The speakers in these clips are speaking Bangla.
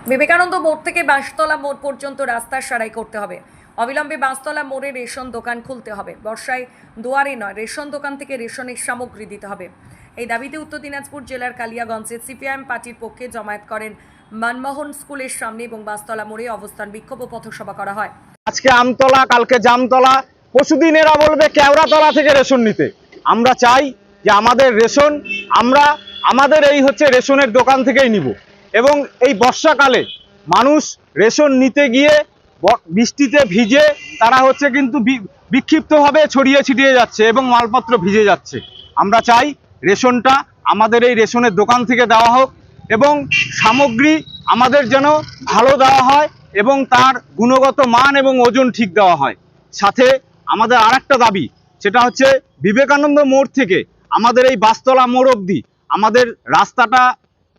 বিবেকানন্দ মোড় থেকে বাঁশতলা মোড় পর্যন্ত রাস্তা সারাই করতে হবে। অবিলম্বে বাঁশতলা মোড়ে রেশন দোকান খুলতে হবে। বর্ষায় দুয়ারে নয়, রেশন দোকান থেকে রেশনের সামগ্রী দিতে হবে। এই দাবিতে উত্তর দিনাজপুর জেলার কালিয়াগঞ্জে সিপিআইএম পার্টির পক্ষে জমায়েত করেন মনমোহন স্কুলের সামনে এবং বাঁশতলা মোড়ে অবস্থান বিক্ষোভ ও পথসভা করা হয়। আজকে আমতলা, কালকে জামতলা, পরশুদিন এরা বলবে কেওড়াতলা থেকে রেশন নিতে। আমরা চাই যে আমাদের রেশন আমরা আমাদের এই রেশনের দোকান থেকেই নিব। এবং এই বর্ষাকালে মানুষ রেশন নিতে গিয়ে বৃষ্টিতে ভিজে তারা কিন্তু বিক্ষিপ্তভাবে ছড়িয়ে ছিটিয়ে যাচ্ছে এবং মালপত্র ভিজে যাচ্ছে। আমরা চাই রেশনটা আমাদের এই রেশনের দোকান থেকে দেওয়া হোক এবং সামগ্রী আমাদের যেন ভালো দেওয়া হয় এবং তার গুণগত মান এবং ওজন ঠিক দেওয়া হয়। সাথে আমাদের আরেকটা দাবি, সেটা হচ্ছে বিবেকানন্দ মোড় থেকে আমাদের এই বাঁশতলা মোড় অবধি আমাদের রাস্তাটা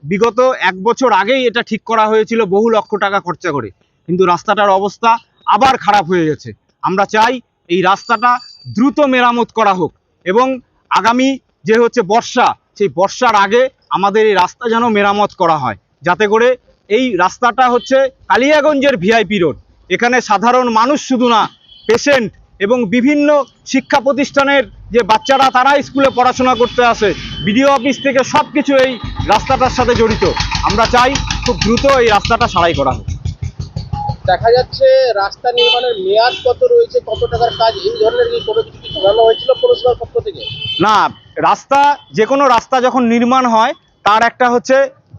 বিগত 1 বছর আগেই এটা ঠিক করা হয়েছিল বহু লক্ষ টাকা খরচা করে, কিন্তু রাস্তাটার অবস্থা আবার খারাপ হয়ে গেছে। আমরা চাই এই রাস্তাটা দ্রুত মেরামত করা হোক এবং আগামী যে বর্ষা, সেই বর্ষার আগে আমাদের এই রাস্তা যেন মেরামত করা হয়, যাতে করে এই রাস্তাটা কালিয়াগঞ্জের ভিআইপি রোড। এখানে সাধারণ মানুষ শুধু না, পেশেন্ট এবং বিভিন্ন শিক্ষা প্রতিষ্ঠানের যে বাচ্চারা তারা স্কুলে পড়াশোনা করতে আসে, বিডিও অফিস থেকে সব কিছু এই রাস্তাটার সাথে জড়িত। আমরা চাই খুব দ্রুত এই রাস্তাটা সারাই করা হোক। দেখা যাচ্ছে রাস্তা নির্মাণের মেয়াদ কত রয়েছে, কত টাকার কাজ, এই ধরনের কি কোনো কিছু জানানো হয়েছিল পৌরসভার পক্ষ থেকে? না, রাস্তা যে কোনো রাস্তা যখন নির্মাণ হয় তার একটা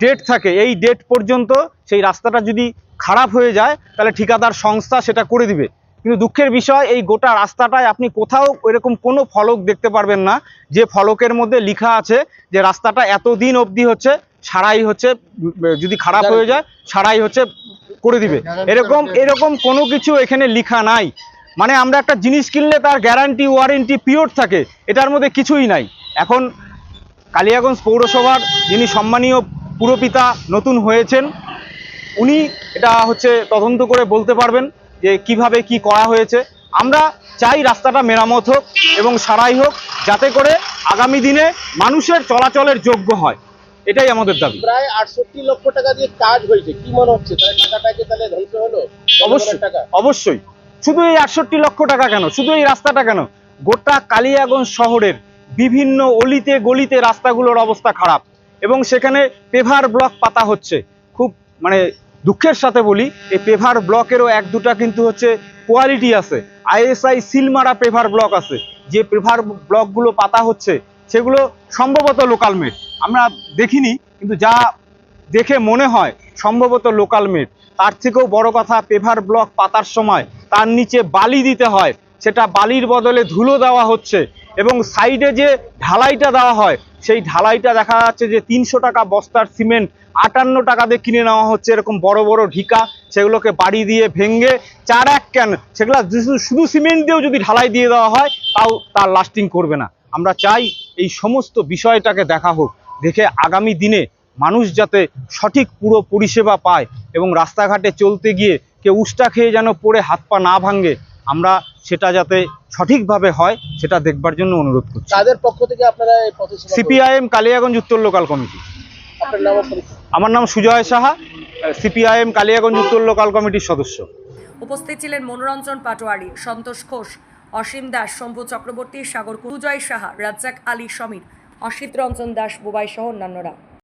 ডেট থাকে। এই ডেট পর্যন্ত সেই রাস্তাটা যদি খারাপ হয়ে যায় তাহলে ঠিকাদার সংস্থা সেটা করে দিবে। কিন্তু দুঃখের বিষয়, এই গোটা রাস্তাটায় আপনি কোথাও এরকম কোনো ফলক দেখতে পারবেন না যে ফলকের মধ্যে লেখা আছে যে রাস্তাটা এতদিন অবধি সারাই যদি খারাপ হয়ে যায় সারাই করে দিবে। এরকম কোনো কিছু এখানে লেখা নাই। মানে আমরা একটা জিনিস কিনলে তার গ্যারান্টি ওয়ারেন্টি পিরিয়ড থাকে, এটার মধ্যে কিছুই নাই। এখন কালিয়াগঞ্জ পৌরসভার যিনি সম্মানীয় পুরপিতা নতুন হয়েছেন, উনি এটা তদন্ত করে বলতে পারবেন যে কিভাবে কি করা হয়েছে। আমরা চাই রাস্তাটা মেরামত হোক এবং সারাই হোক, যাতে করে আগামী দিনে মানুষের চলাচলের যোগ্য হয়। এটাই আমাদের দাবি। প্রায় 68 লক্ষ টাকা দিয়ে কাজ হয়েছে, কি মনে হচ্ছে টাকাটাকে তাহলে ধ্বংস হলো? অবশ্যই। শুধু এই 68 লক্ষ টাকা কেন, শুধু এই রাস্তাটা কেন, গোটা কালিয়াগঞ্জ শহরের বিভিন্ন অলিতে গলিতে রাস্তাগুলোর অবস্থা খারাপ এবং সেখানে পেভার ব্লক পাতা হচ্ছে। খুব দুঃখের সাথে বলি, এই পেভার ব্লকেরও 1-2টা কিন্তু কোয়ালিটি আছে। ISI সিলমারা পেভার ব্লক আছে। যে পেভার ব্লকগুলো পাতা হচ্ছে সেগুলো সম্ভবত লোকাল মেড, আমরা দেখিনি, কিন্তু যা দেখে মনে হয় সম্ভবত লোকাল মেড। তার থেকেও বড় কথা, পেভার ব্লক পাতার সময় তার নিচে বালি দিতে হয়, সেটা বালির বদলে ধুলো দেওয়া হচ্ছে এবং সাইডে যে ঢালাইটা দেওয়া হয় সেই ঢালাইটা দেখা যাচ্ছে যে 300 টাকা বস্তার সিমেন্ট 58 টাকা দিয়ে কিনে নেওয়া হচ্ছে। এরকম বড় বড় ঢিকা, সেগুলোকে বাড়ি দিয়ে ভেঙে 4-1 ক্যান, সেগুলো শুধু সিমেন্ট দিয়েও যদি ঢালাই দিয়ে দেওয়া হয় তাও তার লাস্টিং করবে না। আমরা চাই এই সমস্ত বিষয়টাকে দেখা হোক, দেখে আগামী দিনে মানুষ যাতে সঠিক পুরো পরিষেবা পায় এবং রাস্তাঘাটে চলতে গিয়ে কেউ উষ্টা খেয়ে যেন পড়ে হাত পা না ভাঙে, আমরা সেটা যাতে সঠিকভাবে হয় সেটা দেখবার জন্য অনুরোধ করছি। তাদের পক্ষ থেকে আপনারা এই পথসভা? সিপিআইএম কালিয়াগঞ্জ উত্তর লোকাল কমিটি। আপনার নাম? আমার নাম সুজয় সাহা, সিপিআইএম কালিয়াগঞ্জ উত্তর লোকাল কমিটির সদস্য। উপস্থিত ছিলেন মনোরঞ্জন পাটোয়ারি, সন্তোষ ঘোষ, অসীম দাস, শম্ভু চক্রবর্তী, সাগর, সুজয় সাহা, রাজ্জাক আলী সমীর, অসিত রঞ্জন দাস, বুবাই সহ অন্যান্যরা।